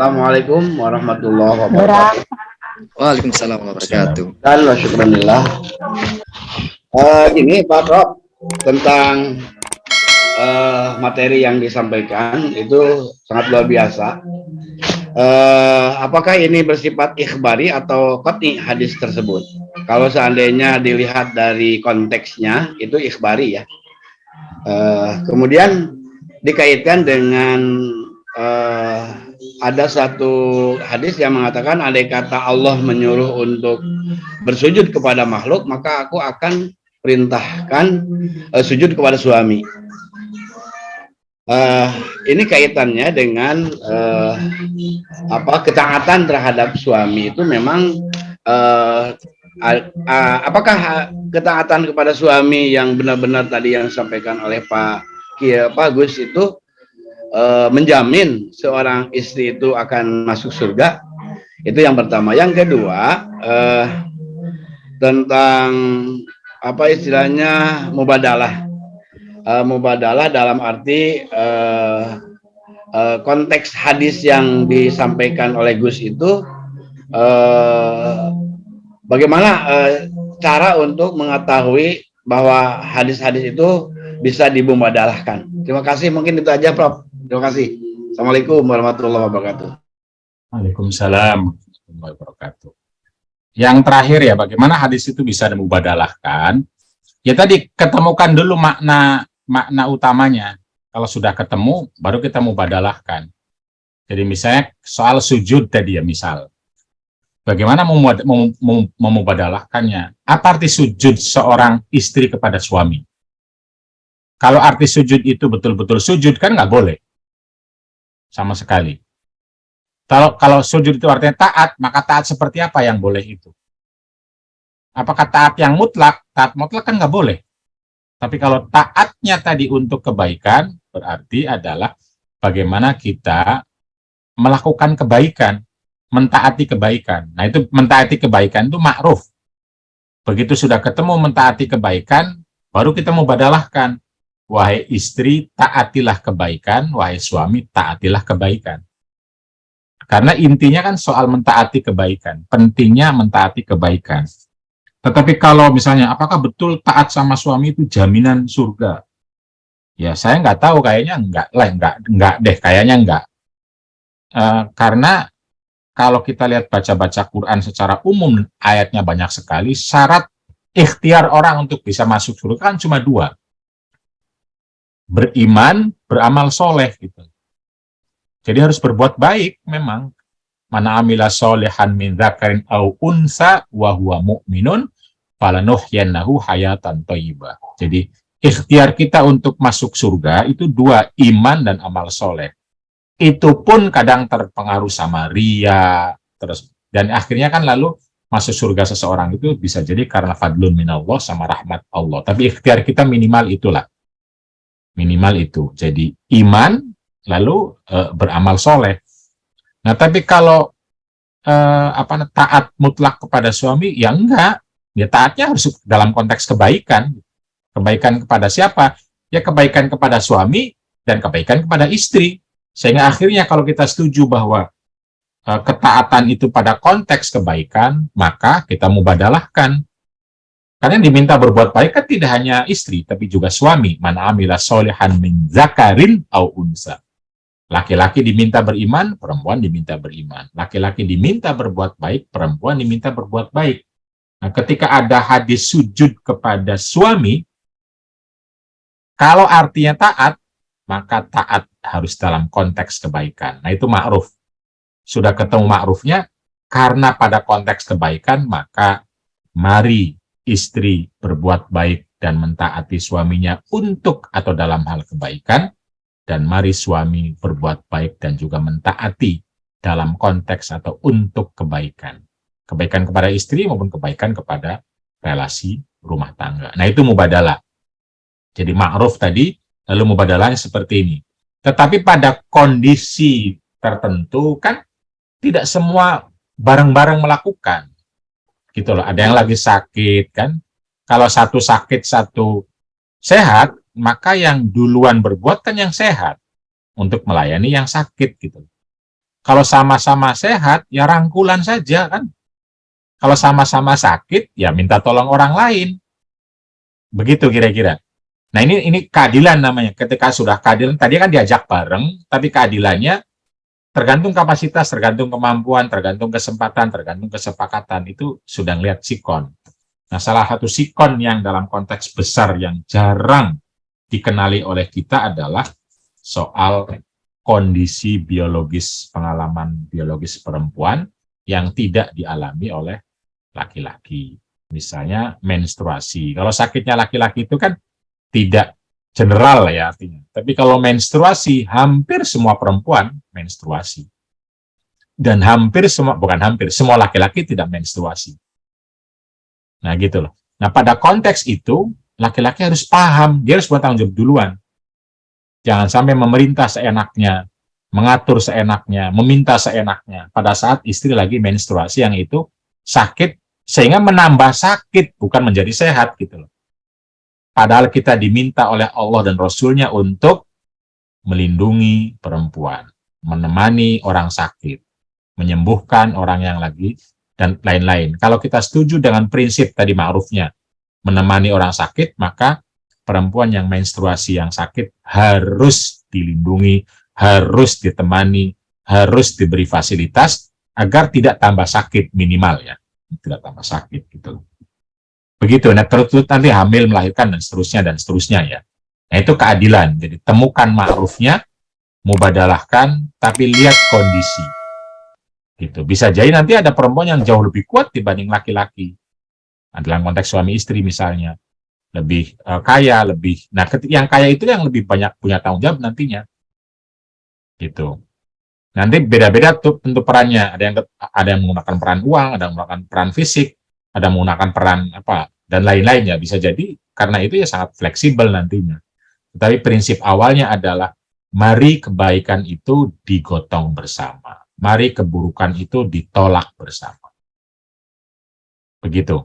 Assalamualaikum warahmatullahi wabarakatuh. Waalaikumsalam Salam. wabarakatuh. Dan syukurillah. Gini Pak Prof, tentang materi yang disampaikan itu sangat luar biasa. Apakah ini bersifat ikhbari atau qat'i hadis tersebut? Kalau seandainya dilihat dari konteksnya itu ikhbari ya. Kemudian dikaitkan dengan ada satu hadis yang mengatakan andai kata Allah menyuruh untuk bersujud kepada makhluk, maka aku akan perintahkan sujud kepada suami. Ini kaitannya dengan ketaatan terhadap suami itu memang apakah ketaatan kepada suami yang benar-benar tadi yang disampaikan oleh Pak Gus itu menjamin seorang istri itu akan masuk surga? Itu yang pertama. Yang kedua, tentang apa istilahnya mubadalah. Mubadalah dalam arti konteks hadis yang disampaikan oleh Gus itu bagaimana cara untuk mengetahui bahwa hadis-hadis itu bisa dimubadalahkan. Terima kasih, mungkin itu aja Prof. Terima kasih. Assalamualaikum warahmatullahi wabarakatuh. Waalaikumsalam warahmatullahi wabarakatuh. Yang terakhir ya, bagaimana hadis itu bisa dimubadalahkan? Ya tadi ketemukan dulu makna utamanya. Kalau sudah ketemu, baru kita mubadalahkan. Jadi misalnya soal sujud tadi ya, misal. Bagaimana memubadalahkannya? Apa arti sujud seorang istri kepada suami? Kalau arti sujud itu betul-betul sujud, kan nggak boleh. Sama sekali. Kalau sujud itu artinya taat, maka taat seperti apa yang boleh itu? Apakah taat yang mutlak? Taat mutlak kan nggak boleh. Tapi kalau taatnya tadi untuk kebaikan, berarti adalah bagaimana kita melakukan kebaikan, mentaati kebaikan. Nah itu mentaati kebaikan itu ma'ruf. Begitu sudah ketemu mentaati kebaikan, baru kita mubadalahkan. Wahai istri, taatilah kebaikan, wahai suami, taatilah kebaikan. Karena intinya kan soal mentaati kebaikan, pentingnya mentaati kebaikan. Tetapi kalau misalnya, apakah betul taat sama suami itu jaminan surga? Ya, saya nggak tahu, kayaknya enggak deh, kayaknya enggak. Karena kalau kita lihat baca-baca Quran secara umum, ayatnya banyak sekali, syarat ikhtiar orang untuk bisa masuk surga kan cuma dua. Beriman, beramal soleh gitu. Jadi harus berbuat baik memang. Mana amila solehan min dzakarin au unsa wa huwa mu'minun falanuhyiyannahu hayatan thayyibah. Jadi ikhtiar kita untuk masuk surga itu dua, iman dan amal soleh. Itu pun kadang terpengaruh sama ria, terus dan akhirnya kan lalu masuk surga seseorang itu bisa jadi karena fadlun minallah sama rahmat Allah. Tapi ikhtiar kita minimal itulah. Minimal itu. Jadi iman, lalu beramal soleh. Nah, tapi kalau taat mutlak kepada suami, ya enggak. Ya taatnya harus dalam konteks kebaikan. Kebaikan kepada siapa? Ya kebaikan kepada suami dan kebaikan kepada istri. Sehingga akhirnya kalau kita setuju bahwa ketaatan itu pada konteks kebaikan, maka kita mubadalahkan. Karena yang diminta berbuat baik kan tidak hanya istri, tapi juga suami. Man amila solihan min zakarin au unsa. Laki-laki diminta beriman, perempuan diminta beriman. Laki-laki diminta berbuat baik, perempuan diminta berbuat baik. Nah, ketika ada hadis sujud kepada suami, kalau artinya taat, maka taat harus dalam konteks kebaikan. Nah, itu ma'ruf. Sudah ketemu ma'rufnya, karena pada konteks kebaikan, maka mari istri berbuat baik dan mentaati suaminya untuk atau dalam hal kebaikan, dan mari suami berbuat baik dan juga mentaati dalam konteks atau untuk kebaikan. Kebaikan kepada istri maupun kebaikan kepada relasi rumah tangga. Nah itu mubadalah. Jadi ma'ruf tadi, lalu mubadalahnya seperti ini. Tetapi pada kondisi tertentu kan tidak semua bareng-bareng melakukan. Gitu loh, ada yang lagi sakit kan. Kalau satu sakit, satu sehat, maka yang duluan berbuat kan yang sehat untuk melayani yang sakit gitu. Kalau sama-sama sehat, ya rangkulan saja kan. Kalau sama-sama sakit, ya minta tolong orang lain. Begitu kira-kira. Nah, ini keadilan namanya. Ketika sudah keadilan, tadi kan diajak bareng, tapi keadilannya tergantung kapasitas, tergantung kemampuan, tergantung kesempatan, tergantung kesepakatan. Itu sudah lihat sikon. Nah, salah satu sikon yang dalam konteks besar yang jarang dikenali oleh kita adalah soal kondisi biologis, pengalaman biologis perempuan yang tidak dialami oleh laki-laki. Misalnya menstruasi. Kalau sakitnya laki-laki itu kan tidak general ya artinya. Tapi kalau menstruasi, hampir semua perempuan menstruasi. Dan hampir semua, bukan hampir, semua laki-laki tidak menstruasi. Nah gitu loh. Nah pada konteks itu, laki-laki harus paham, dia harus bertanggung jawab duluan. Jangan sampai memerintah seenaknya, mengatur seenaknya, meminta seenaknya. Pada saat istri lagi menstruasi yang itu sakit, sehingga menambah sakit, bukan menjadi sehat gitu loh. Padahal kita diminta oleh Allah dan Rasul-Nya untuk melindungi perempuan, menemani orang sakit, menyembuhkan orang yang lagi, dan lain-lain. Kalau kita setuju dengan prinsip tadi ma'rufnya, menemani orang sakit, maka perempuan yang menstruasi yang sakit harus dilindungi, harus ditemani, harus diberi fasilitas, agar tidak tambah sakit minimal ya. Tidak tambah sakit gitu. Begitu, nah terus nanti hamil, melahirkan, dan seterusnya ya. Nah itu keadilan, jadi temukan ma'rufnya, mubadalahkan, tapi lihat kondisi. Gitu. Bisa jadi nanti ada perempuan yang jauh lebih kuat dibanding laki-laki. Nah, dalam konteks suami istri misalnya, lebih kaya, lebih, nah yang kaya itu yang lebih banyak punya tanggung jawab nantinya. Gitu. Nanti beda-beda tuh tentu perannya, ada yang menggunakan peran uang, ada yang menggunakan peran fisik, ada yang menggunakan peran apa dan lain-lain ya, bisa jadi karena itu ya sangat fleksibel nantinya. Tetapi prinsip awalnya adalah mari kebaikan itu digotong bersama, mari keburukan itu ditolak bersama. Begitu.